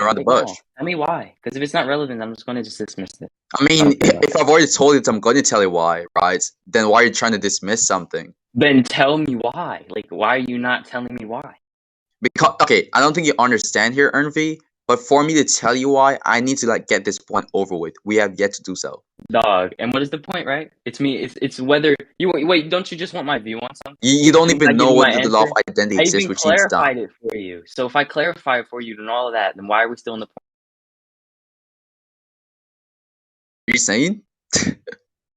around the like, bush. no. Tell me why. Because if it's not relevant, I'm just going to just dismiss it. I mean, if I've already told you, I'm going to tell you why, right? Then why are you trying to dismiss something? Then tell me why. Like, why are you not telling me why? Because, okay, I don't think you understand here, Ernvyy, but for me to tell you why, I need to, like, get this point over with. We have yet to do so. Dog. And what is the point, right? It's me. It's whether you wait. Don't you just want my view on something? You don't even know my whether the law of answer? identity I exists, even which needs done. clarified it for you. So if I clarify it for you and all of that, then why are we still in the point? Are you saying?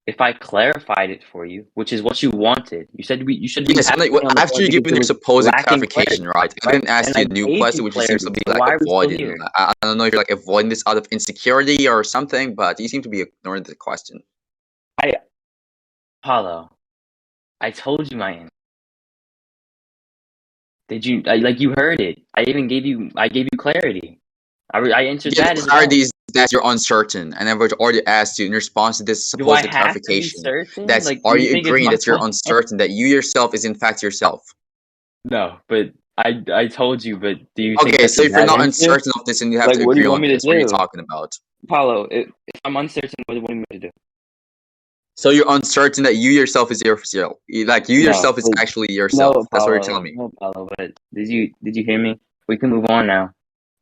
If I clarified it for you, which is what you wanted, you said you should be Yes, happy on the after you point give because me it your was supposed lacking clarification, clarity, right? I didn't ask And you I a new gave question, you which seems to clarity. be So like why are we still avoiding. here? I don't know if you're like avoiding this out of insecurity or something, but you seem to be ignoring the question. Paulo, I told you my answer. Did you like you heard it? I gave you clarity. I answered Yeah, that the as well. clarity is that you're uncertain, and I've already asked you in response to this Do I supposed have to be clarification. certain? That's Like, do are you you think it's agreeing my that you're plan? uncertain that you yourself is in fact yourself? No, but I told you. But do you think Okay, that's so a if you're bad not answer? uncertain of this, then you have Like, to what do agree you want on me to this. What are you do, talking about? Paulo? If I'm uncertain, what do you want me to do? So you're uncertain that you yourself is yourself. Like you No, yourself is but actually yourself. That's what you're telling me. No, Paulo. But did you hear me? We can move on now.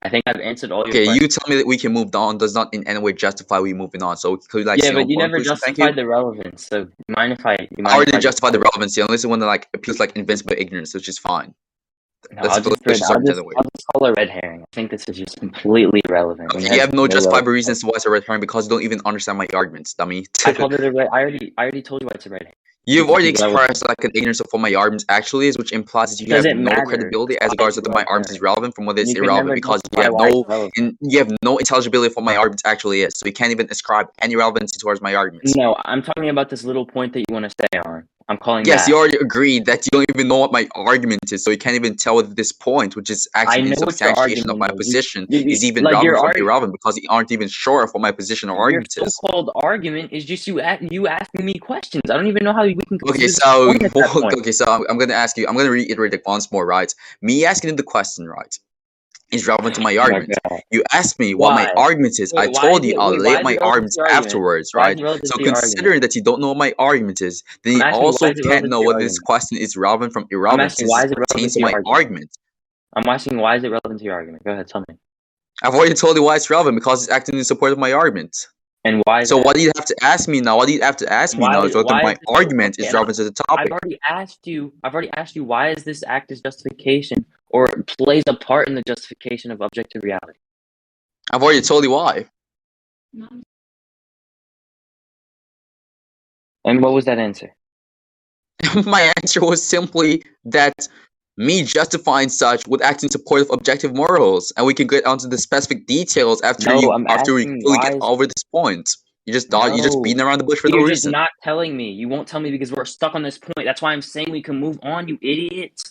I think I've answered all your Okay, questions. you tell me that we can move on does not in any way justify we moving on. So could you like Yeah, stay but on you point, never please and thank you? justified the relevance. So mind if I? You I mind if already I just? justified the relevancy, unless the one that like appeals like invincible ignorance, which is fine. No, That's a fallacious argument anyway. I'll just call it red herring. I think this is just completely irrelevant. Okay, you have no justifiable reasons to why it's a red herring because you don't even understand my arguments, dummy. I called it a red. I already told you why it's a red herring. You've already expressed like an ignorance of what my arguments actually is, which implies that you have no credibility as regards whether my argument is relevant from whether it's irrelevant because you have no intelligibility of what my argument actually is. So you can't even ascribe any relevancy towards my arguments. No, I'm talking about this little point that you want to stay on. I'm calling Yes, that. you already agreed that you don't even know what my argument is, so you can't even tell whether this point, which is actually in substantiation of my position, is even relevant or irrelevant because you aren't even sure of what my position or argument is. Your so-called argument is just you asking me questions. I don't even know how we can. Okay, so I'm gonna ask you. I'm gonna reiterate it once more, right? Me asking you the question, right, is relevant to my argument. You asked me what my argument is. I told you I'll lay out my arguments afterwards, right? So considering that you don't know what my argument is, then you also can't know whether this question is relevant from irrelevant since it pertains to my argument. I'm asking why is it relevant to your argument? Go ahead, tell me. I've already told you why it's relevant because it's acting in support of my argument. And why? So what do you have to ask me now? What do you have to ask me now is whether my argument is relevant to the topic. I've already asked you why is this act as justification or plays a part in the justification of objective reality? I've already told you why. And what was that answer? My answer was simply that me justifying such would act in support of objective morals, and we can get onto the specific details after we fully get over this point. You just beating around the bush for no reason. You're just not telling me. You won't tell me because we're stuck on this point. That's why I'm saying we can move on, you idiot.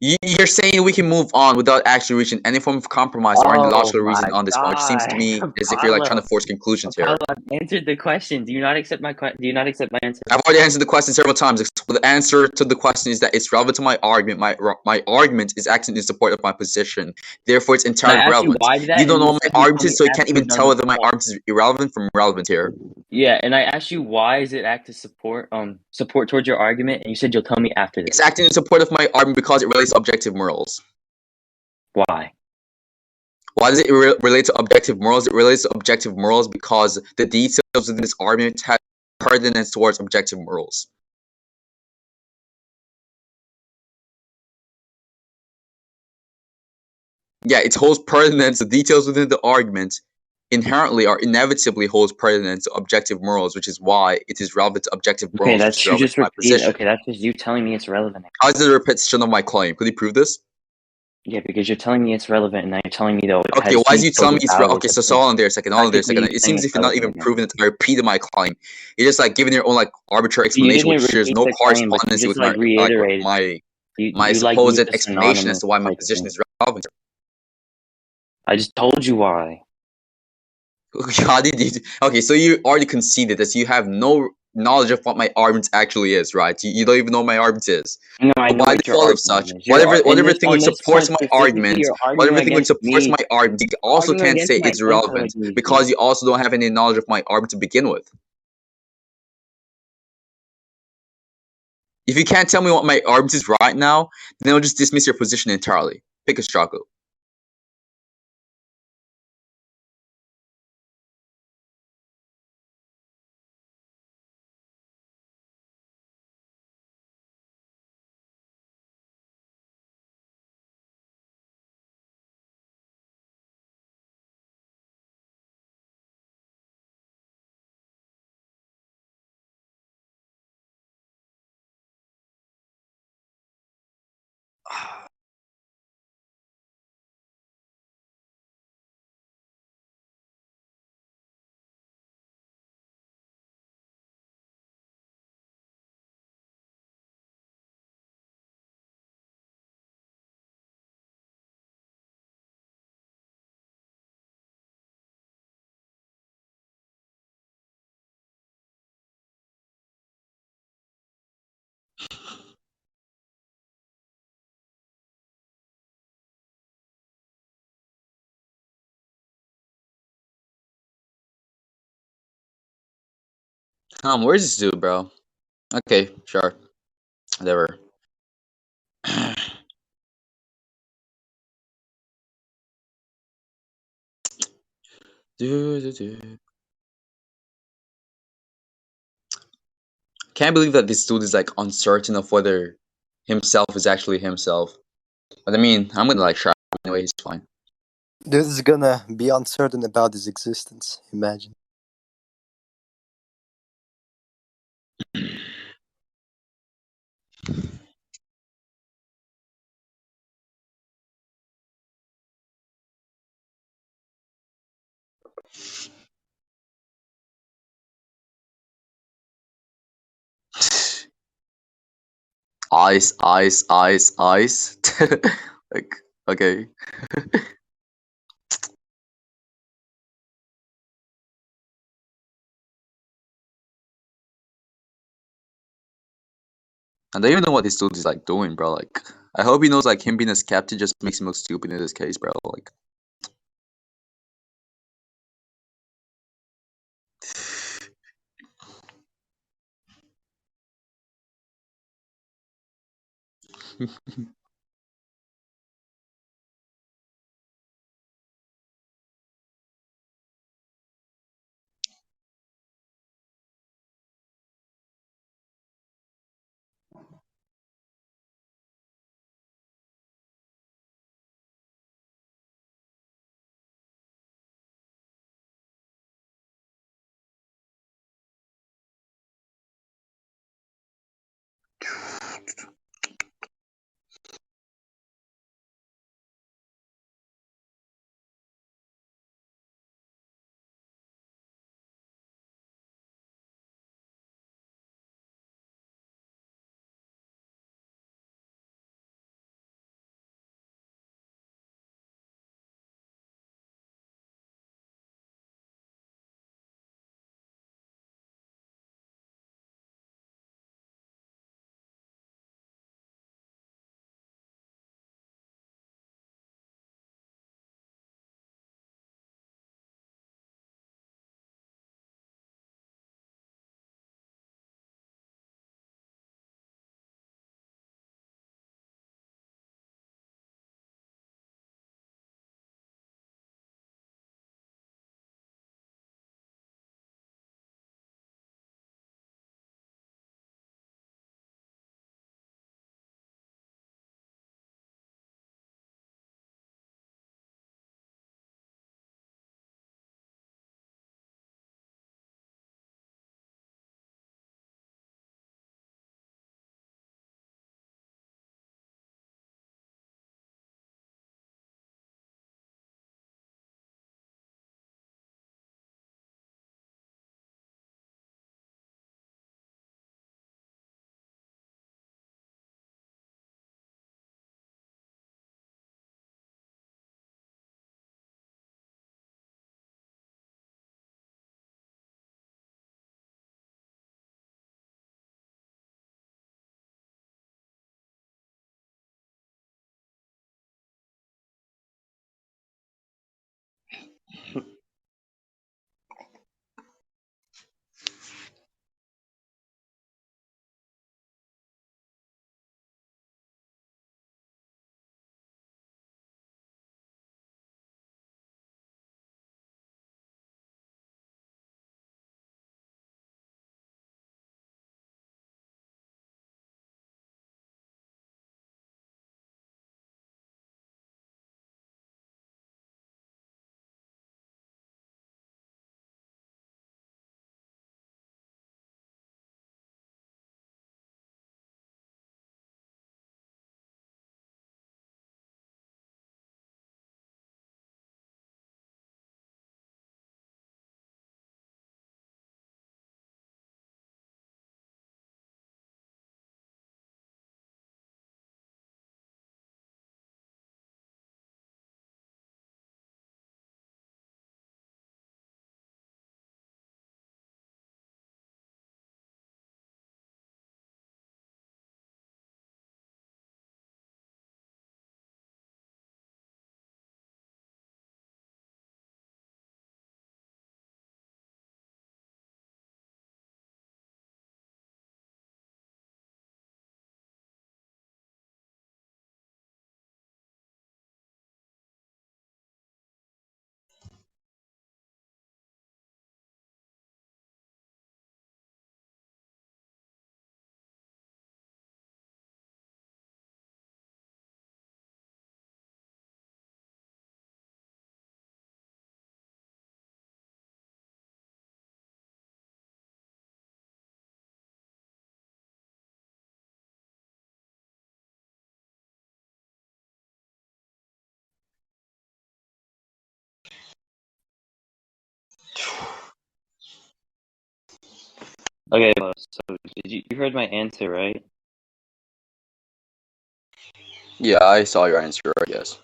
You're saying we can move on without actually reaching any form of compromise or any logical reason on this point, which seems to me as if you're like trying to force conclusions here. I've answered the question. Do you not accept my answer? I've already answered the question several times. The answer to the question is that it's relevant to my argument. My argument is acting in support of my position. Therefore, it's entirely relevant. You don't know what my argument is, so you can't even tell whether my argument is irrelevant from relevant here. Yeah, and I asked you why is it act to support towards your argument, and you said you'll tell me after this. It's acting in support of my argument because it relates to objective morals. Why? Why does it relate to objective morals? It relates to objective morals because the details within this argument have pertinence towards objective morals. Yeah, it holds pertinence. The details within the argument inherently or inevitably holds pertinence to objective morals, which is why it is relevant to objective morals. Okay, that's you just repeat. Okay, that's just you telling me it's relevant. How is it a repetition of my claim? Could you prove this? Yeah, because you're telling me it's relevant, and now you're telling me though. Okay, why is you telling me it's relevant? Okay, so hold on there a second. It seems as if you're not even proving it. I repeated my claim. You're just like giving your own like arbitrary explanation, which there's no correspondence with my supposed explanation as to why my position is relevant. I just told you why. How did you? Okay, so you already conceded that you have no knowledge of what my argument actually is, right? You don't even know what my argument is. No, I But know by what your default of argument such, is. whatever thing On which this supports point my specifically, argument, you're arguing whatever thing which against supports me. my argument, you You're also arguing can't against say my it's irrelevant intelligence. because you also don't have any knowledge of my argument to begin with. If you can't tell me what my argument is right now, then I'll just dismiss your position entirely. Pick a struggle. Where's this dude, bro? Okay, sure. Whatever. Can't believe that this dude is like uncertain of whether himself is actually himself. But I mean, I'm gonna like try anyway. He's fine. Dude is gonna be uncertain about his existence. Imagine. Ice, ice, ice, ice. Like, okay. I don't even know what this dude is like doing, bro. Like, I hope he knows like him being a skeptic just makes him look stupid in this case, bro. Like, Okay, so you heard my answer, right? Yeah, I saw your answer, I guess.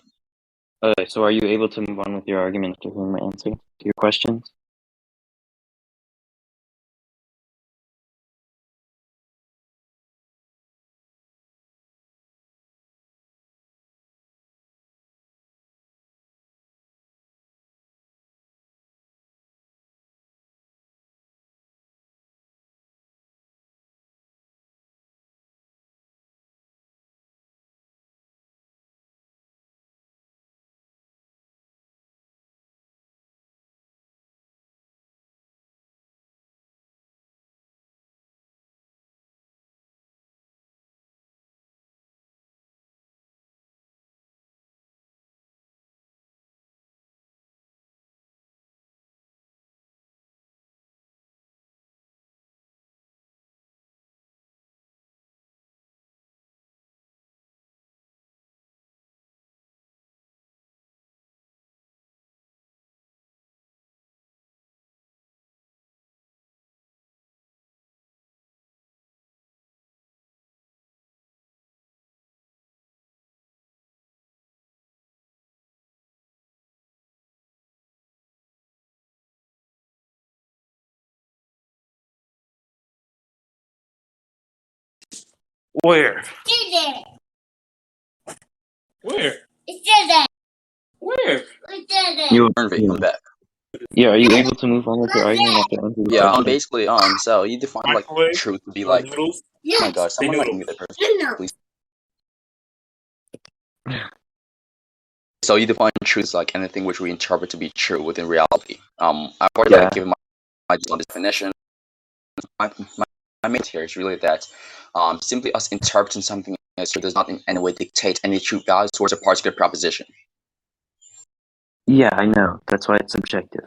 Okay, so are you able to move on with your argument after hearing my answer to your questions? Where? Where? Where? Ernvyy, come back. Yeah, are you able to move on with your argument after answering the Yeah, question? basically, so you define like Microwave? truth to be like, Noodles? oh my gosh, someone like noodles. mute that person, please. So you define truth as like anything which we interpret to be true within reality. I've already like given my definition. My main here is really that simply us interpreting something as true does not in any way dictate any true value towards a particular proposition. Yeah, I know. That's why it's subjective.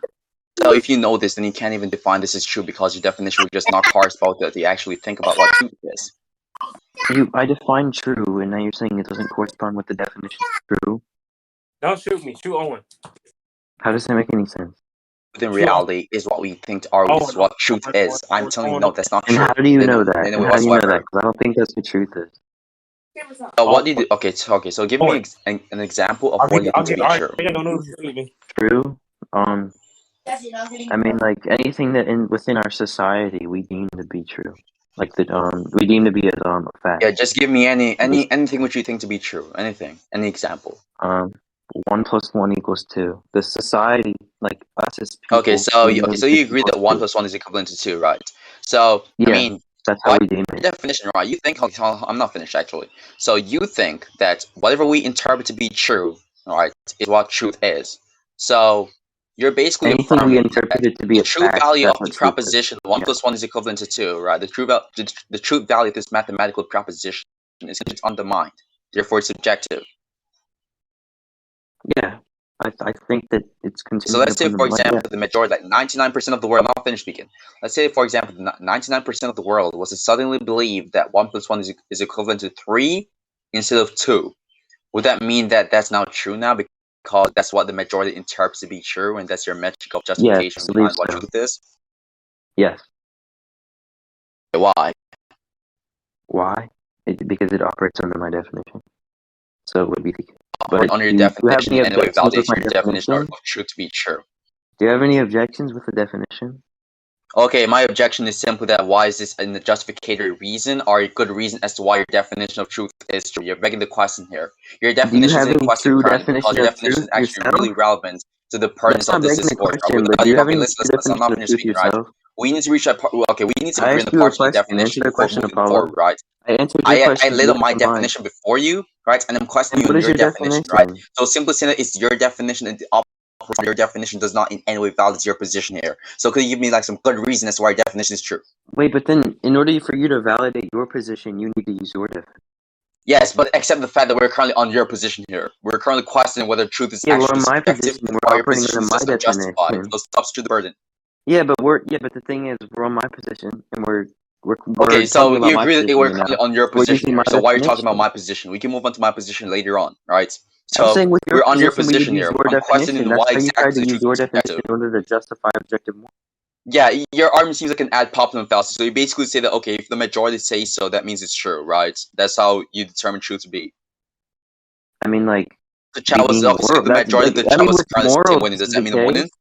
So if you know this, then you can't even define this as true because your definition would just not correspond to actually think about what truth is. I define true, and now you're saying it doesn't correspond with the definition of true. Don't shoot me. Shoot Owen. How does that make any sense? Within reality is what we think is what truth is. I'm telling you, no, that's not And true. how do you know that? In any And way how do you know whatsoever. that? Because I don't think that's what truth is. So what do you do? Okay, so give me an example of what you think to be true. True? I mean, like anything that within our society we deem to be true, like we deem to be as a fact. Yeah, just give me anything which you think to be true. Anything, any example. 1 + 1 = 2. The society, like us as people. Okay, so you agree that 1 + 1 is equivalent to 2, right? So yeah, I mean, that's how we deem it. Definition, right? You think I'm not finished actually. So you think that whatever we interpret to be true, right, is what truth is. So you're basically anything we interpret it to be the a true fact, value that's of the what truth proposition is. 1 + 1 is equivalent to 2, right? The true value of this mathematical proposition is undermined. Therefore, it's subjective. Yeah, I think that it's contingent. So let's say, upon for the example, the majority, like 99% of the world. I'm not finished speaking. Let's say, for example, 99% of the world was to suddenly believe that 1 + 1 is equivalent to 3 instead of 2. Would that mean that that's not true now because that's what the majority interprets to be true, and that's your metric of justification behind what truth is? Yes. Why? Why? Because it operates under my definition. So it would be the case. But under your definition, in any way validates your definition of truth to be true. Do you have any objections with the definition? Okay, my objection is simply that why is this in the justificatory reason or a good reason as to why your definition of truth is true? You're begging the question here. Your definition is a question currently because your definition is actually really relevant to the purpose of this discourse. Okay, listen, I'm not finished speaking, right? We need to reach that part. Okay, we need to agree on the parts of the definition before moving forward, right? I laid out my definition before you, right? And I'm questioning you on your definition, right? So simply saying that it's your definition and the opposite of your definition does not in any way validate your position here. So could you give me like some good reason as to why your definition is true? Wait, but then in order for you to validate your position, you need to use your definition. Yes, but accept the fact that we're currently on your position here. We're currently questioning whether truth is actually subjective or your position is just unjustified. So substitute the burden. Yeah, but the thing is, we're on my position, and we're okay. So you agree that we're currently on your we're position here. So why are you talking definition. about my position? We can move on to my position later on, right? So I'm saying with we're on your position here. I'm questioning That's why how you tried to exactly use your truth is definition subjective. in order to justify objective. Yeah, your argument seems like an ad populum fallacy. So you basically say that, okay, if the majority say so, that means it's true, right? That's how you determine truth to be. I mean, like, The we child was deem obviously moral. the majority of the I child mean, was with currently saying morals, winning. this Does is that the mean the winning? case.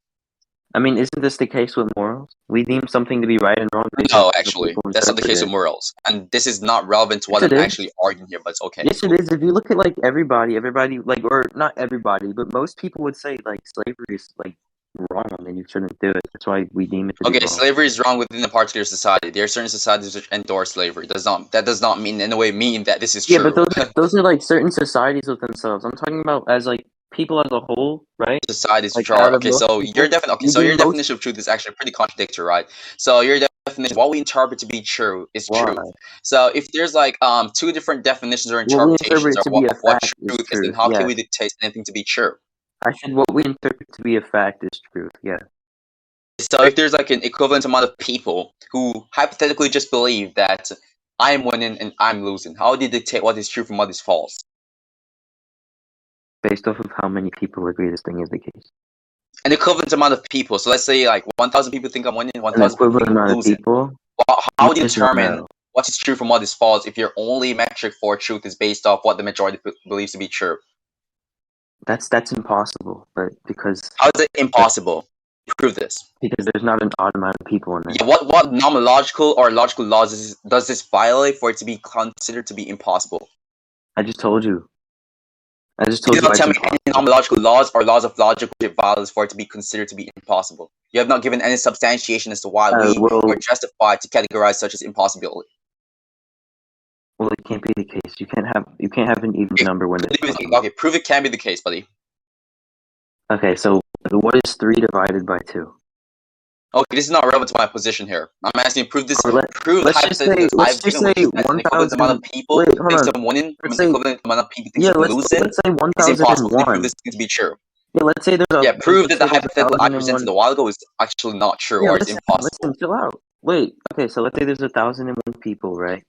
I mean, isn't this the case with morals? We deem something to be right and wrong based on No, how actually, people that's not the interpret case it. with morals, and this is not relevant to what Yes, I'm it actually is. arguing here. But it's okay. Yes, it is. If you look at like everybody, like, or not everybody, but most people would say like slavery is like wrong and you shouldn't do it. That's why we deem it to be Okay, wrong. slavery is wrong within a particular society. There are certain societies which endorse slavery. That does not mean in a way mean that this is Yeah, true. but those are like certain societies with themselves. I'm talking about as like people as a whole, right? Societies Like which are out of okay. most So people, we so your deem most. definition of truth is actually pretty contradictory, right? So your definition, what we interpret to be true, is Why? truth. So if there's like two different definitions or What we interpretations interpret of to be a what fact is truth is, then truth. how can Yes. we dictate anything to be true? I said what we interpret to be a fact is truth. Yeah. So if there's like an equivalent amount of people who hypothetically just believe that I'm winning and I'm losing, how do you dictate what is true from what is false? Based off of how many people agree this thing is the case. An equivalent amount of people. So let's say like 1,000 people think I'm winning, An 1,000 people equivalent think I'm amount of losing. people. Well, how do you Yes or determine no? what is true from what is false if your only metric for truth is based off what the majority believes to be true? That's impossible. But because How is it impossible? Prove this. there's not an odd amount of people in there. Yeah, what nomological or logical laws does this violate for it to be considered to be impossible? I just told you. You did not tell me any nomological laws or laws of logic which it violates for it to be considered to be impossible. You have not given any substantiation as to why we are justified to categorize such as impossibility. Well, it can't be the case. You can't have an even number when it's possible. Okay, prove it can be the case, buddy. Okay, so what is 3 divided by 2? Okay, this is not relevant to my position here. I'm asking you prove this. Prove let's just say 1,000. Amount of people Wait, hold thinks on. I'm winning. Let's From an say, equivalent amount of people thinks yeah, I'm let's losing. say It's impossible to 1,001. prove this to be true. Yeah, let's say there's a. Yeah, prove that the let's say hypothetical I 1,001. presented a while ago is actually not true Yeah, or it's listen, impossible. chill out. Wait, okay, so let's say there's 1,001 people, right?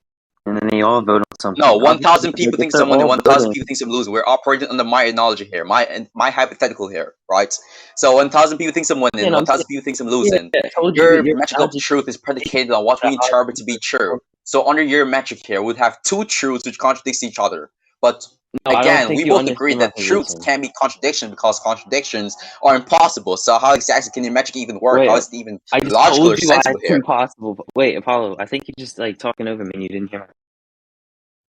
And then they all vote on something. No, 1,000 people think I'm winning. 1,000 people think I'm losing. We're operating under my analogy here, my hypothetical here, right? So 1,000 people think I'm winning. 1,000 people think I'm losing. Your metric of truth is predicated on what we interpret to be true. So under your metric here, we'd have two truths which contradicts each other. But again, we both agree that truths can be contradictions because contradictions are impossible. So how exactly can your metric even work? How is it even logical or sensible here? Impossible. Wait, Apollo, I think you're just like talking over me and you didn't hear me.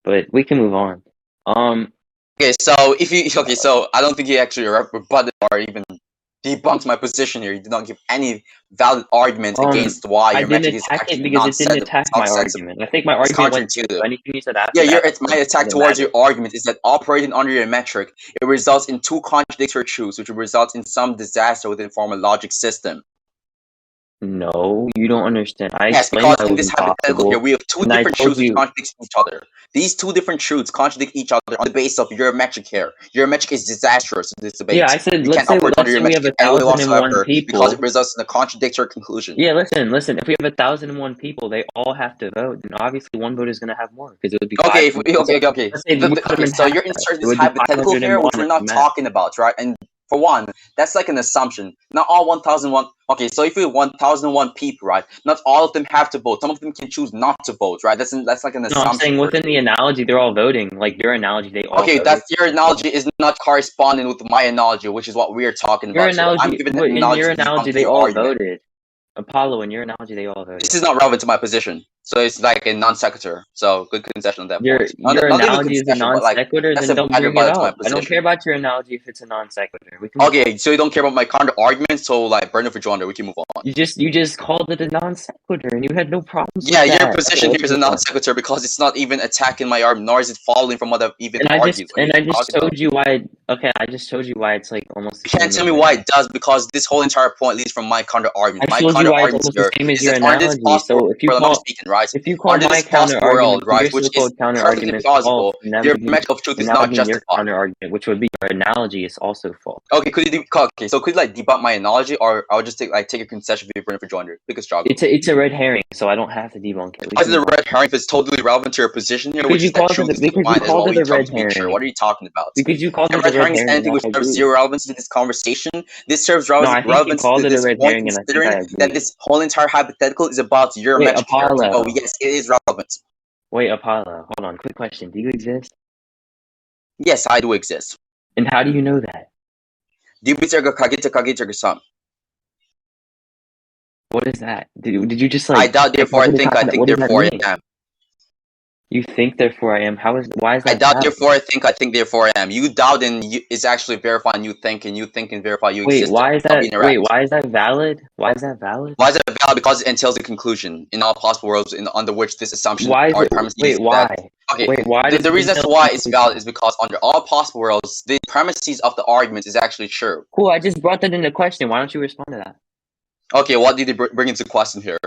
But we can move on. Okay, so so I don't think you actually rebutted or even debunked my position here. You did not give any valid argument against why your metric is actually because it didn't attack my argument. I think my argument went to anything you said after. Yeah, my attack towards your argument is that operating under your metric, it results in two contradictory truths, which will result in some disaster within a formal logic system. No, you don't understand. Yes, because in this hypothetical here, we have two different truths which contradict each other. These two different truths contradict each other on the basis of your metric here. Your metric is disastrous in this debate. Yeah, I said, you can't operate under your metric any way whatsoever because it results in a contradictory conclusion. Yeah, listen. If we have 1,001 people, they all have to vote, and obviously one vote is going to have more because it would be okay. So you're inserting this hypothetical here, which we're not talking about, right? And for one, that's like an assumption. Not all 1,001. Okay, so if we have 1,001 people, right? Not all of them have to vote. Some of them can choose not to vote, right? That's like an assumption. No, I'm saying within the analogy, they're all voting. Like your analogy, they all. Okay, voted. Your analogy is not corresponding with my analogy, which is what we're talking about. I'm giving an analogy. In your analogy, they all voted. Apollo, in your analogy, they all voted. This is not relevant to my position, so it's like a non sequitur. So good concession on that. Your analogy is a non sequitur, then don't bring it up. I don't care about your analogy if it's a non sequitur. Okay, so you don't care about my counter argument, so like burn it for John, we can move on. You just called it a non sequitur, and you had no problems. Yeah, your position here is a non sequitur because it's not even attacking my argument, nor is it following from what I've even argued. I just showed you why. Okay, I just showed you why it's like almost. You can't tell me why it does because this whole entire point leads from my counter argument. My counter argument here is that on this possible world I'm speaking, right? right? If you call Under my this possible world, counter-argument to right, your which is so-called perfectly counter-argument false, plausible, then that your would mean, measure of truth then is that would not mean your justified. counter-argument, which would be your analogy, is also false. Okay, could you okay? So could you like debunk my analogy, or I'll just take a concession for your rejoinder. Pick a struggle. It's a red herring, so I don't have to debunk it. Why is it a red herring if it's totally relevant to your position here, Because which you is that called truth it is because you defined as well. called it We a red talking to be true. herring. What are you talking about? Because you called A it a red red herring is herring, anything and which I serves agree. zero relevance to this conversation. This serves No, I think you relevance to called it a this red point, herring, and I think I considering that agree. this whole entire hypothetical is about your Wait, metric here. So Apollo. yes, it is relevant. Wait, Apollo. Hold on. Quick question. Do you exist? Yes, I do exist. And how do you know that? What is that? Did you just like? I doubt, therefore I think, what does that therefore I mean? am. You think, therefore I am. Why is I that doubt, valid? therefore I think, therefore I am. You doubt and is actually verifying you think, and you think and verify you Wait, exist. why is that? Wait, why is that valid? Why is that valid? Why is that valid? Because it entails a conclusion in all possible worlds under which this assumption Why is or it? premises. Wait, why? Okay, Wait, why? The reason as to why it's valid is because under all possible worlds, the premises of the argument is actually true. Cool. I just brought that into question. Why don't you respond to that? Okay, what did you bring into question here?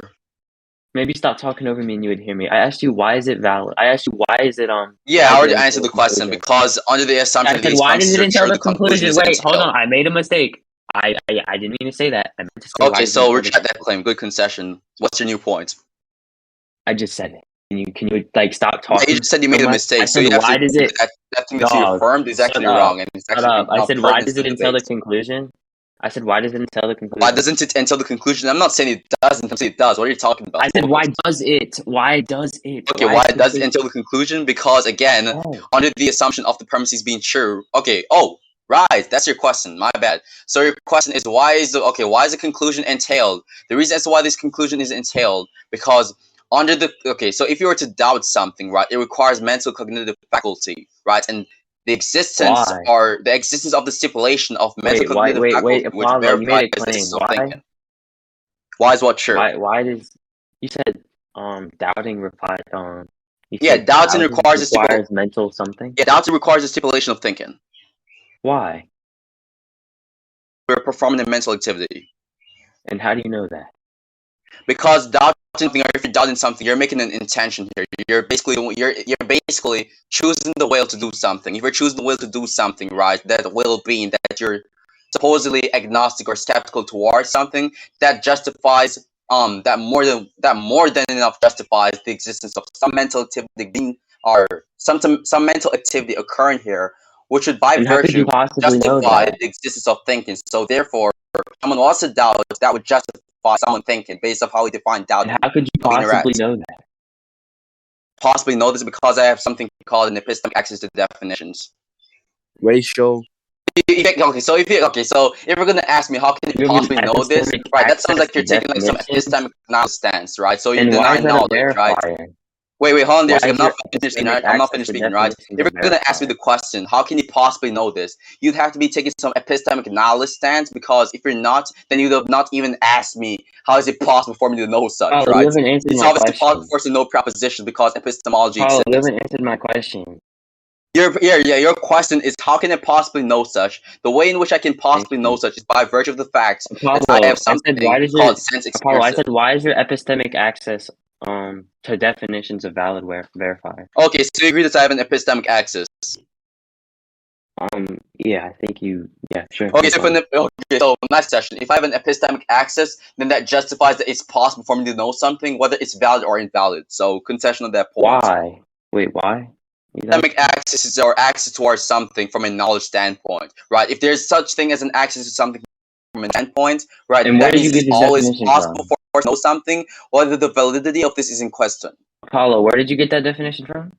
Maybe stop talking over me and you would hear me. I asked you why is it valid. I asked you why is it Yeah, I already answered the question because under the assumption I said why does it entail the conclusion? Wait, hold on. I made a mistake. I didn't mean to say that. I meant to say okay, so retract that claim. Good concession. What's your new point? I just said it. Can you like stop talking? Yeah, you just said you made a mistake. So why does it? That thing that you affirmed is actually wrong, and it's actually I said why does it entail the conclusion? I said why does it entail the conclusion? Why doesn't it entail the conclusion? I'm not saying it doesn't. I'm saying it does. What are you talking about? I said why does it? Why does it? Okay, why does it entail the conclusion? Because again, under the assumption of the premises being true. Okay. Oh, right. That's your question. My bad. So your question is why is the conclusion entailed? The reason as to why this conclusion is entailed because under the so if you were to doubt something, right, it requires mental cognitive faculty, right, and the existence of the stipulation of mental cognitive faculty, which verifies the existence of thinking. Why is what true? Why does you said doubting replied doubting requires mental something? Yeah, doubting requires a stipulation of thinking. Why? We're performing a mental activity. And how do you know that? Because doubting something, or if you're doubting something, you're making an intention here. You're basically choosing the will to do something. If you're choosing the will to do something, right, that will being that you're supposedly agnostic or skeptical towards something, that justifies that more than enough justifies the existence of some mental activity being or some mental activity occurring here, which would by virtue justify the existence of thinking. So therefore, someone who also doubts that would justify someone thinking based on how we define doubt. And how could you possibly know that? Possibly know this because I have something called an epistemic access to definitions. Ratio. So if you're gonna ask me how can you possibly know this, right? That sounds like you're taking like some epistemic stance, right? So you deny knowledge, right? Wait, hold on, I'm not finished speaking, right? If you're gonna ask me the question, how can you possibly know this? You'd have to be taking some epistemic knowledge stance, because if you're not, then you'd have not even asked me how is it possible for me to know such, right? It's obviously possible for us to know propositions because epistemology exists. You haven't answered my question. Your question is how can I possibly know such? The way in which I can possibly know such is by virtue of the fact that I have something called sense experience. I said, why is your epistemic access to definitions of valid verifier? Okay, so you agree that I have an epistemic access? Yeah, I think sure. Okay, so next session, if I have an epistemic access, then that justifies that it's possible for me to know something, whether it's valid or invalid. So concession on that point. Why? Wait, why? Epistemic access is our access towards something from a knowledge standpoint, right? If there's such thing as an access to something from a standpoint, right, and that means it's always possible for us to know something, whether the validity of this is in question. Apollo, where did you get that definition from?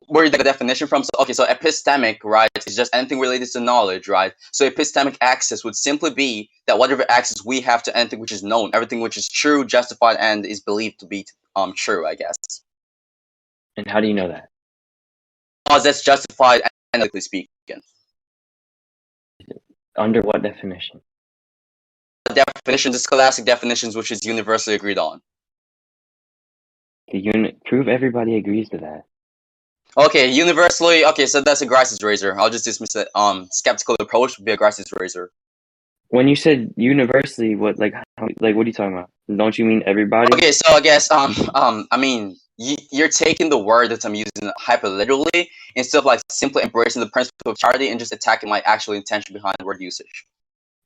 Where did you get the definition from? So epistemic, right, is just anything related to knowledge, right? So epistemic access would simply be that whatever access we have to anything which is known, everything which is true, justified, and is believed to be true, I guess. And how do you know that? Because that's justified, analytically speaking. Under what definition? Definitions, the scholastic definitions, which is universally agreed on. Prove everybody agrees to that. Okay, universally. Okay, so that's a Grice's razor. I'll just dismiss it. Skeptical approach would be a Grice's razor. When you said universally, what are you talking about? Don't you mean everybody? Okay, so I guess I mean you're taking the word that I'm using hyper literally instead of like simply embracing the principle of charity and just attacking my actual intention behind the word usage.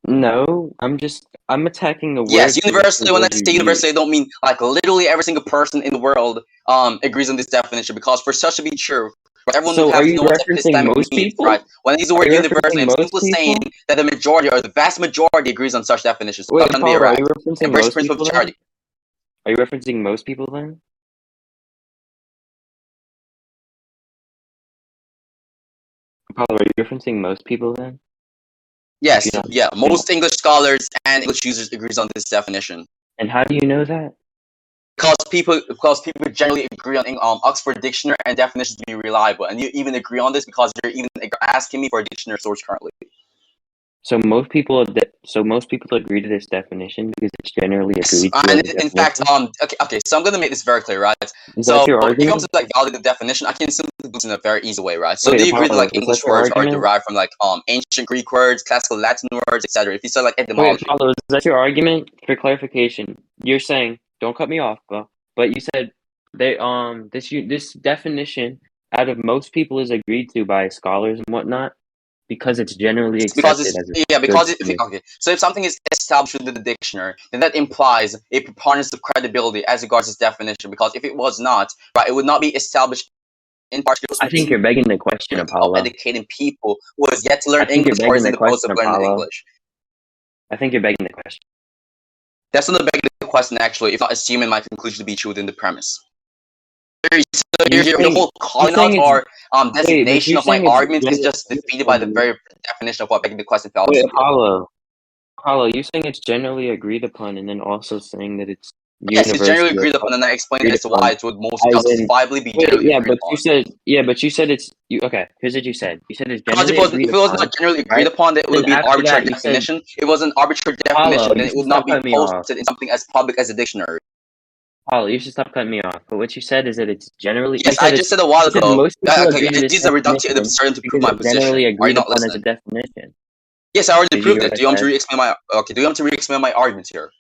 No, I'm attacking the Yes, word because it's the universally. When I word you say use. universally, I don't mean like literally every single person in the world agrees on this definition. Because for such to be true, everyone would So are have to you know what referencing epistemic most means, right? people? When I use the Are word you universally, referencing I'm most simply saying people? that the majority or the vast majority agrees on such definitions. So Wait, that's gonna be Apollo, are you right. referencing Embrace the most principle people of then? charity. Are you referencing most people then? Apollo, are you referencing most people then? If Yes, you're not yeah. referencing- Most English scholars and English users agrees on this definition. And how do you know that? Because people generally agree on Oxford Dictionary and definitions to be reliable, and you even agree on this because you're even asking me for a dictionary source currently. So most people agree to this definition because it's generally agreed to as And a in fact, definition. okay, so I'm gonna make this very clear, right? Is So that your if you want to argument? like validate the definition, I can simply do this in a very easy way, right? So Wait, do you agree that Apollo, like is that English your words are argument? derived from like ancient Greek words, classical Latin words, etc.? If you say like Wait, etymology, Apollo, is that your argument? For clarification, you're saying, don't cut me off, bro, but you said this definition out of most people is agreed to by scholars and whatnot because it's generally because accepted it's as a yeah, good because definition. okay. So if something is established within the dictionary, then that implies a preponderance of credibility as regards its definition. Because if it was not, right, it would not be established in particular I think you're begging the question, of Apollo. educating people who has yet to I learn think you're English or begging is in the the process question, of learning Apollo. English. I think you're begging the question. That's not begging the question actually, if not assuming my conclusion to be true within the premise. So the whole calling out or But designation you're of my saying it's arguments is generally just agreed defeated by the upon. very definition of what begging the question Wait, fallacy is. Apollo, you're saying it's generally agreed upon, and then also saying that it's Yes, it's generally universally agreed upon, and I explained agreed as to why upon. it would most As in, justifiably be wait, generally agreed upon. but you said it's you. Okay, here's what you said. You said it's Because generally agreed if it was upon, not generally agreed right? upon, then it Then would be an after arbitrary that, you said, definition. If it was an arbitrary Apollo, definition, then you it should would not stop be cutting me off. posted in something as public as a dictionary. Apollo, you should stop cutting me off. But what you said is that it's generally. Yes, I just said a while You said ago. most people Okay, agree to this this is a reduction ad definition absurdum to prove because my it's generally position. Are you agreed not upon as a listening? definition. Yes, I already Did you hear proved what it. I Do you want me said? to re-explain my okay? Do you want me to re-explain my argument here?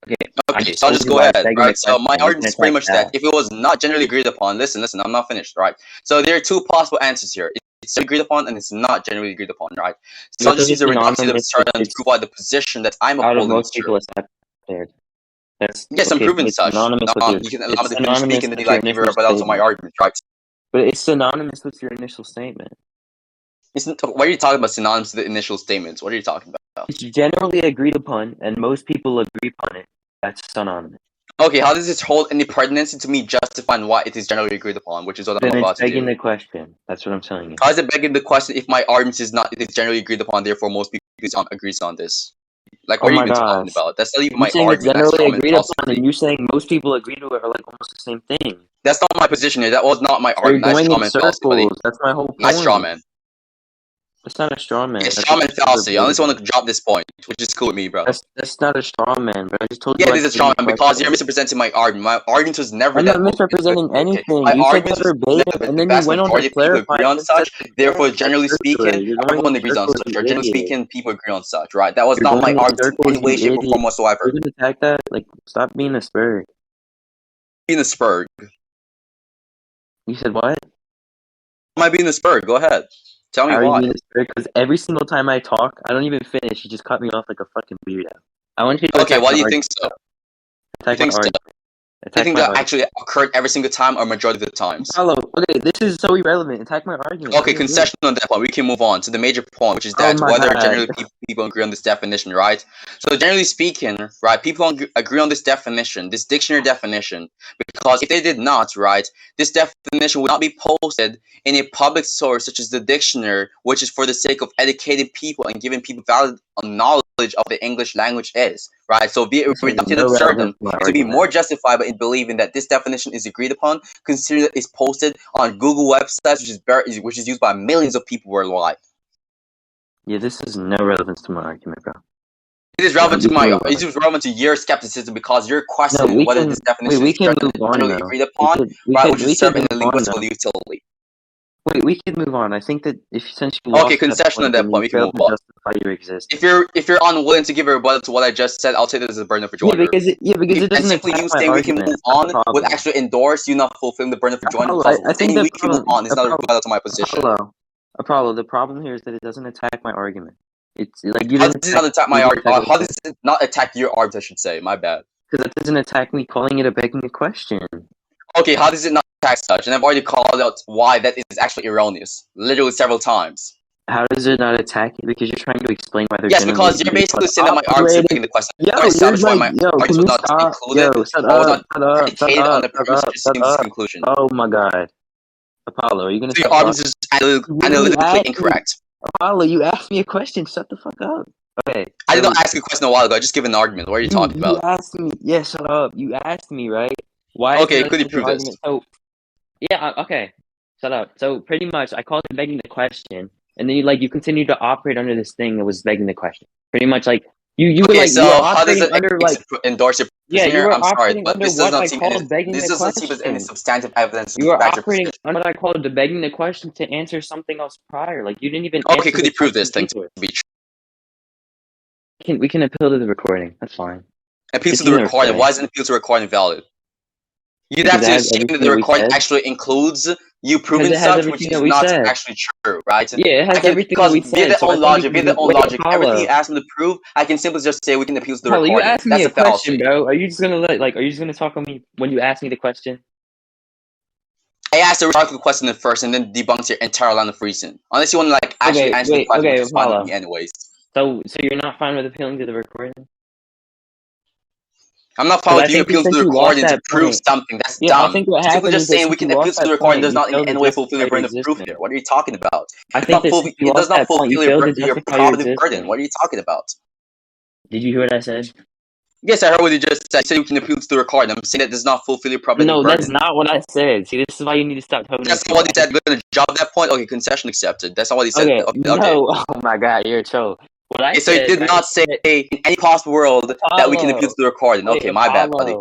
Okay, I Okay, just so I'll told just you go why it's ahead, begging the right? So my question. You argument can is pretty attack much that that. if it was not generally agreed upon, listen, I'm not finished, right? So there are two possible answers here. It's agreed upon and it's not generally agreed upon, right? So I'll Because just use it's a reductive synonymous with absurdum to it's prove why the position that I'm out of upholding is most true. people accepted. That's Yes, I'm okay, proving but it's such. synonymous with your You can allow me it's to finish synonymous speaking, then with you your like give a initial rebuttal to my statement. argument, right? But it's synonymous with your initial statement. What are you talking about synonymous to the initial statements? What are you talking about? It's generally agreed upon and most people agree upon it. That's synonymous. Okay, how does this hold any pertinency to me justifying why it is generally agreed upon, which is what I'm Then it's about to begging do? the question. That's what I'm telling you. How is it begging the question if my argument is not it is generally agreed upon, therefore most people agrees on this? Like, Oh what are you my even talking gosh. about? That's not even You're my saying it's argument. That's generally strawman agreed upon falsity. and you're saying most people agree to it are like almost the same thing. That's not my position here. That was not my So you're argument. That's going in strawman fallacy, buddy. circles. That's my whole Nice point. strawman. That's not a straw man. It's That's what strawman you said fallacy. I just verbatim. want to drop this point, which is cool with me, bro. That's not a straw man, but I just told you Yeah, why this it's is begging the strawman because you're question. misrepresenting my argument. My argument was never I'm that. not misrepresenting Okay, anything. my You said argument that was that verbatim, and the then you vast went on to majority of people clarify agree and on then said such. it Therefore, again. That's generally circular. speaking, You're going everyone in agrees on circles, such. you Or generally idiot. speaking, people agree on such. Right? That was You're not my going in argument in circles, any you way, shape, or idiot. form whatsoever. You're gonna attack that? Like, stop being a spur. Being a spur. You said what? Am I being a spur? Go ahead. Tell me How are you why. being a spur? Because every single time I talk, I don't even finish. You just cut me off like a fucking weirdo. I want you to Okay, attack why my do you argument. think so? You Attack my think so? argument. You Attack think my that argument. actually occurred every single time or majority of the times? Apollo, okay, this is so irrelevant. Attack my argument. Okay, concession on that point. We can move on to the major point, which is Oh that my whether god. generally people agree on this definition, right? So generally speaking, right, people agree on this definition, this dictionary definition, because if they did not, right, this definition would not be posted in a public source such as the dictionary, which is for the sake of educating people and giving people valid knowledge of the English language is, right? So be it This has reductive no absurdum, relevance to my it would be more argument. justifiable in believing that this definition is agreed upon, considering that it's posted on Google websites, which is used by millions of people worldwide. Yeah, this has no relevance to my argument, bro. It is relevant We to can move on. it is relevant to your skepticism because you're No, questioning we whether can this definition we is can move on generally though. agreed upon, right, which would We could serve in move a on linguistical though. utility. Wait, we can move on. I think that since you lost Okay, concession on that point, we can move on. justify your existence. If you're unwilling to give a rebuttal to what I just said, I'll take this as a burden of rejoinder. Because it doesn't simply attack you my saying we can argument. move on would actually endorse you not fulfilling the burden of rejoinder. I think we can move on is not a rebuttal to my position. Apollo, the problem here is that it doesn't attack my argument. It's like you How didn't does it not attack my argument? How does it not attack your argument? I should say. My bad. Because that doesn't attack me calling it a begging a question. Okay, how does it not attack such? And I've already called out why that is actually erroneous, literally several times. How does it not attack you? Because you're trying to explain why they're. Yes, because you're basically saying that my argument is begging the question. Yo, why my argument was not included. Shut up! Predicated on the previous conclusion. Oh my god, Apollo, are you gonna? So your argument is analytically incorrect. Apollo, you asked me a question. Shut the fuck up. Okay. I did not ask you a question a while ago. I just gave an argument. What are you talking about? You asked me. Yeah, shut up. You asked me, right? Why? Okay, could you prove this? So, yeah. Okay. Shut up. So pretty much, I called it begging the question, and then you continue to operate under this thing that was begging the question. Pretty much, like you were like. So how does it under, endorse your position? Yeah, you were I'm sorry, but this does not seem any substantive evidence. You were operating under what I called the begging the question to answer something else prior. Like you didn't even. Okay, could you prove this thing to be true? We can appeal to the recording. That's fine. Appeal to the recording. Why isn't appeal to the recording valid? You'd have to assume that the recording actually includes you proving such, which is not actually true, right? Yeah, it has everything that we said. Via their own logic, everything you ask them to prove, I can simply just say we can appeal to the recording. You asked me a question, bro. Are you just gonna are you just gonna talk on me when you ask me the question? I asked a rhetorical question at first, and then debunked your entire line of reason. Unless you want to actually answer the question, which is fine with me anyways. So you're not fine with appealing to the recording? I'm not fine with you appealing to the recording to prove something. That's dumb. I think what happened just saying we can appeal to the recording does not in any way fulfill your burden of proof here. What are you talking about? I think it does not fulfill your probative burden. What are you talking about? Did you hear what I said? Yes, I heard what you just said. You said you can appeal to the recording. I'm saying that does not fulfill your probative burden. No, that's not what I said. See, this is why you need to stop telling me. That's not what he said. We're going to drop that point. Okay, concession accepted. That's not what he said. Okay. No, oh my god, you're a troll. What I said, so you did not say in any possible world that we can appeal to the recording. Okay, my bad, buddy.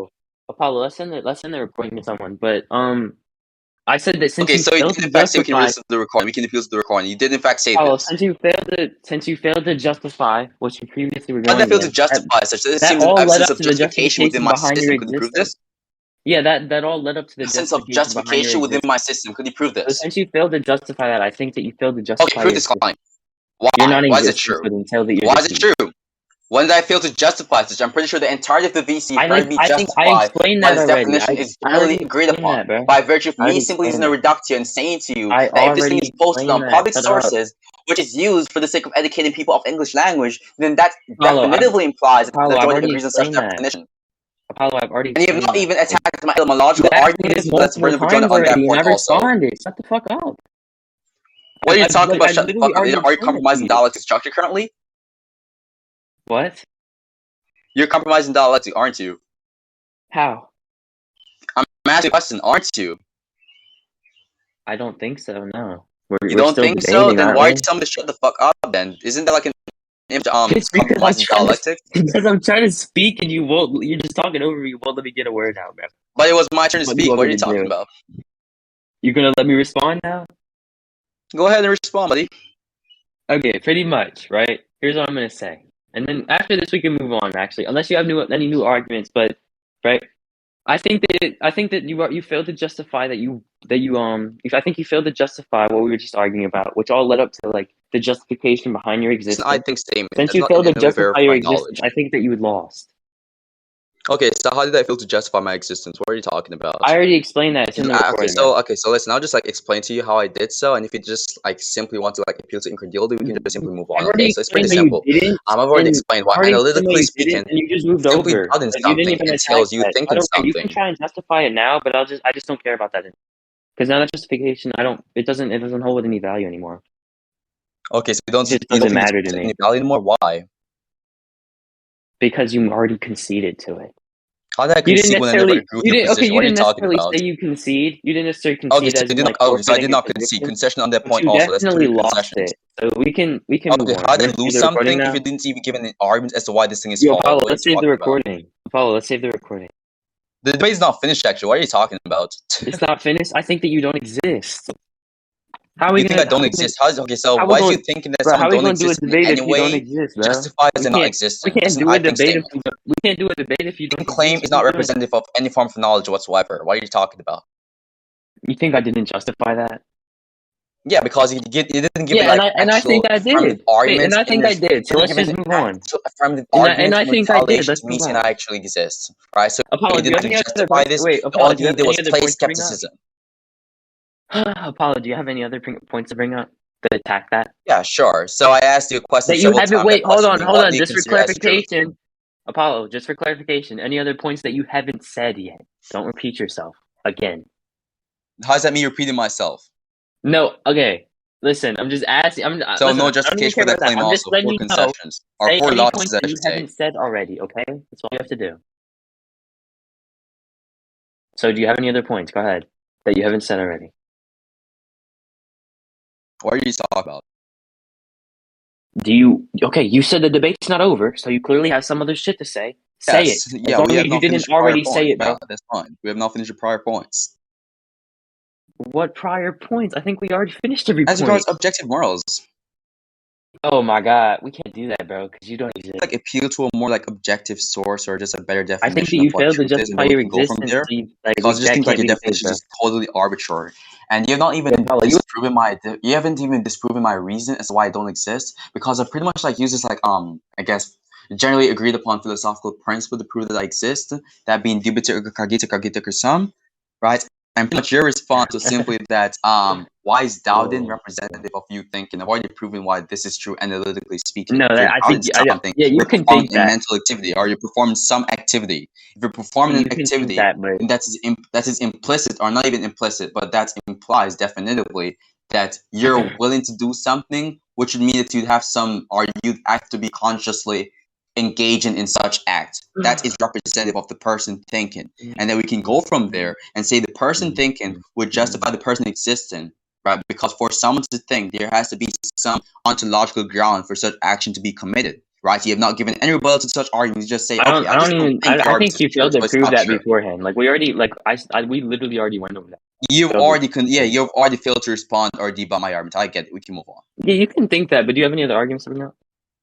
Apollo, let's send the recording to someone. But I said that since so you did in fact say we can appeal to the recording. We can appeal to the recording. You did in fact say this. Since you failed to justify what you previously were going. How did I fail to justify such? This seems an absence of justification within my system. Could you prove this? Yeah, that all led up to the absence of justification within my system. Could you prove this? So since you failed to justify that, I think that you failed to justify. Okay, prove this claim. Why? Why is it true? Why is it true? When did I fail to justify this? I'm pretty sure the entirety of the VC heard me justify I explained that this already. definition is generally agreed upon by virtue of me simply using a reductio and saying to you that if this thing is posted on public sources, which is used for the sake of educating people of English language, then that definitively implies that the majority agrees on such definition. Apollo, I've already. And you have not even attacked my etymological argument. That's burden for joining on that point also. Shut the fuck up. What are you talking about? Shut the fuck up. Are you compromising dialectic structure currently? What? You're compromising dialectic, aren't you? How? I'm asking a question, aren't you? I don't think so, no. You don't think so? Then why are you telling me to shut the fuck up then? Isn't that like an compromising dialectic? Because I'm trying to speak and you're just talking over me, you won't let me get a word out, man. But it was my turn to speak, what are you talking about? You gonna let me respond now? Go ahead and respond, buddy. Okay, pretty much, right? Here's what I'm gonna say. And then after this, we can move on. Actually, unless you have any new arguments, but right, I think that you failed to justify I think you failed to justify what we were just arguing about, which all led up to the justification behind your existence. I think statement. Since you failed to justify your existence, I think that you had lost. Okay, so how did I fail to justify my existence? What are you talking about? I already explained that. It's in the recording. So listen, I'll just explain to you how I did so, and if you just simply want to appeal to incredulity, we can just simply move on. Okay, so it's pretty simple. I've already explained why analytically speaking, and you just moved over. Something entails you thinking something. You can try and justify it now, but I just don't care about that because now that justification, it doesn't hold with any value anymore. Okay, so you don't matter to me. Any value anymore? Why? Because you already conceded to it. How did I concede when I never agree with your position? What are you talking about? Say you concede. You didn't necessarily concede. So I did not concede. Concession on that point also. That's definitely lost it. So we can move on. How did I lose something if you didn't even give an argument as to why this thing is false? Apollo, let's save the recording. Apollo, let's save the recording. The debate is not finished, actually. What are you talking about? It's not finished? I think that you don't exist. How are we You think gonna? I don't exist? Okay, so How we why is going? you thinking that Bro, how someone are we don't gonna do a exist in debate any if you don't way exist, bro? justifies We their not can't. We existence? can't That's an do I a think debate if statement. we can't do a debate if you Your don't claim exist. is What are not you doing? representative of any form of knowledge whatsoever. What are you talking about? You think I didn't justify that? Yeah, because you didn't give it Yeah, like and I think actual I affirmative did. Wait, and arguments I in think your I did. So didn't let's give just an move on. actual affirmative And arguments I in think I did. retaliation Let's to me move saying on. I actually exist. Right? So Apollo, you do you didn't have to any other justify points? this. Wait, The Apollo, only do you thing you have did any was other play points to bring up? skepticism. Apollo, do you have any other points to bring up to attack that? Yeah, sure. So I asked you a question That you several haven't. times that Wait, hold questioned me, hold what on. do you Just for consider as truth? clarification, Apollo, just for clarification, any other points that you haven't said yet? Don't repeat yourself again. How does that mean repeating myself? No, okay. Listen, I'm just asking. So Listen. no I don't even justification care for that about that. claim I'm just also. letting Four you know. concessions. Or Say four any losses, points I that you should say. haven't said already. Okay, that's all you have to do. So, do you have any other points? Go ahead that you haven't said already. What are you talking about? Do you? Okay, you said the debate's not over, so you clearly have some other shit to say. Say it. Yes. As Yeah, long we as have you not didn't finished the prior already say point. it, Yeah, bro. that's fine. We have not finished the prior points. What prior points? I think we already finished every As regards point. objective morals, Oh my god, we can't do that, bro, because you don't exist. like appeal to a more like objective source or just a better I think that definition of you what failed to truth is, and justify then we your can go from existence. there. We, Because it just that seems like can't your be the case, definition bro. is just totally arbitrary, and you have not even Apollo, disproven you haven't even disproven my reason as to why I don't exist. Because I pretty much like use this like I guess generally agreed upon philosophical principle to prove that I exist. That being dubiter erga cogita cogita erga sum, right? And pretty much your response was simply that why is doubting representative of you thinking? I've already proven why this is true analytically speaking. no, If that you're I doubting think something, yeah, you you're can performing think a that. mental activity or you're performing some activity. If you're performing You an can think activity, that, but then that is implicit or not even implicit, but that implies definitively that you're willing to do something, which would mean that you'd have some or you'd have to be consciously engaging in such act. That is representative of the person thinking. And then we can go from there and say the person thinking would justify the person existing, right? Because for someone to think, there has to be some ontological ground for such action to be committed, right? You have not given any rebuttal to such arguments. You just say, okay, I I don't just don't even. think your I argument think is you true, failed to so it's prove not that true. beforehand. Like we already, we literally already went over that. You've already you've already failed to respond or debut my argument. I get it. We can move on. Yeah, you can think that, but do you have any other arguments to bring up?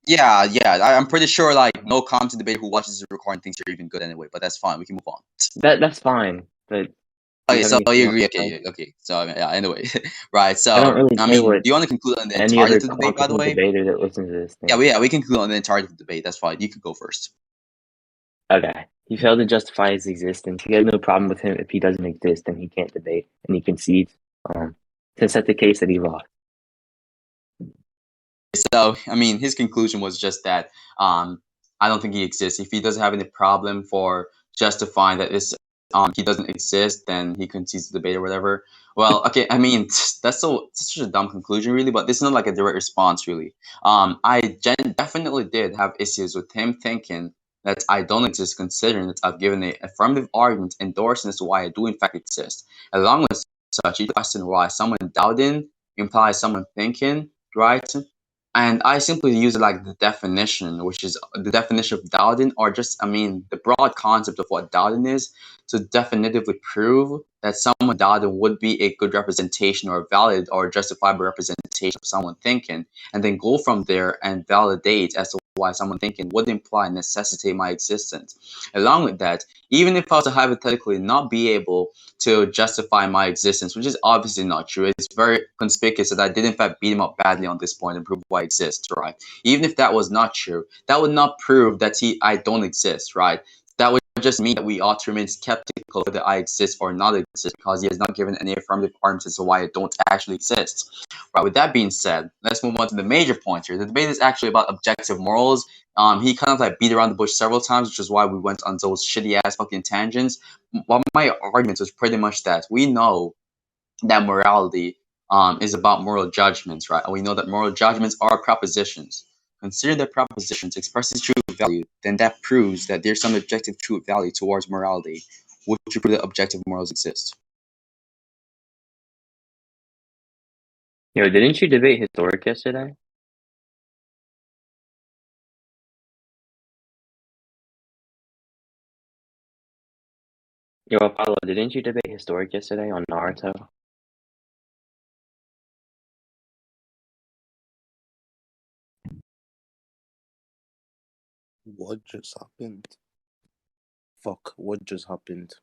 Yeah, I'm pretty sure like no content debater who watches the recording thinks you're even good anyway. But that's fine. We can move on. That's fine, but do you Okay, have so anything you else agree. to say? Okay, okay. So yeah. Anyway, right. I don't So really I care mean, what do you want to conclude on the any entirety other of the debate? By the competent way, debater that listens to this yeah, thing. we can conclude on the entirety of the debate. That's fine. You can go first. Okay. He failed to justify his existence. He has no problem with him if he doesn't exist and he can't debate and he concedes. To set the case that he lost. So I mean, his conclusion was just that I don't think he exists. If he doesn't have any problem for justifying that this he doesn't exist, then he concedes the debate or whatever. Well, okay, I mean that's such a dumb conclusion, really. But this is not like a direct response, really. Definitely did have issues with him thinking that I don't exist, considering that I've given a affirmative argument endorsing as to why I do in fact exist. Along with such, you question why someone doubting implies someone thinking, right? And I simply use it like the definition, which is the definition of doubting, or just, I mean, the broad concept of what doubting is, to definitively prove that someone doubting would be a good representation or valid or justifiable representation of someone thinking, and then go from there and validate as to why someone thinking would imply and necessitate my existence. Along with that, even if I was to hypothetically not be able to justify my existence, which is obviously not true. It's very conspicuous that I did in fact beat him up badly on this point and prove why I exist, right? Even if that was not true, that would not prove that I don't exist, right? That would just mean that we ought to remain skeptical whether I exist or not exist because he has not given any affirmative arguments as to why I don't actually exist. Right, with that being said, let's move on to the major point here. The debate is actually about objective morals. He kind of like beat around the bush several times, which is why we went on those shitty ass fucking tangents. Well, my argument was pretty much that we know that morality is about moral judgments, right? And we know that moral judgments are propositions. Consider that propositions expresses true value, then that proves that there's some objective true value towards morality, which would prove that objective morals exist. Yo, didn't you debate historic yesterday? Yo, Apollo, didn't you debate historic yesterday on Naruto? What just happened? Fuck, what just happened?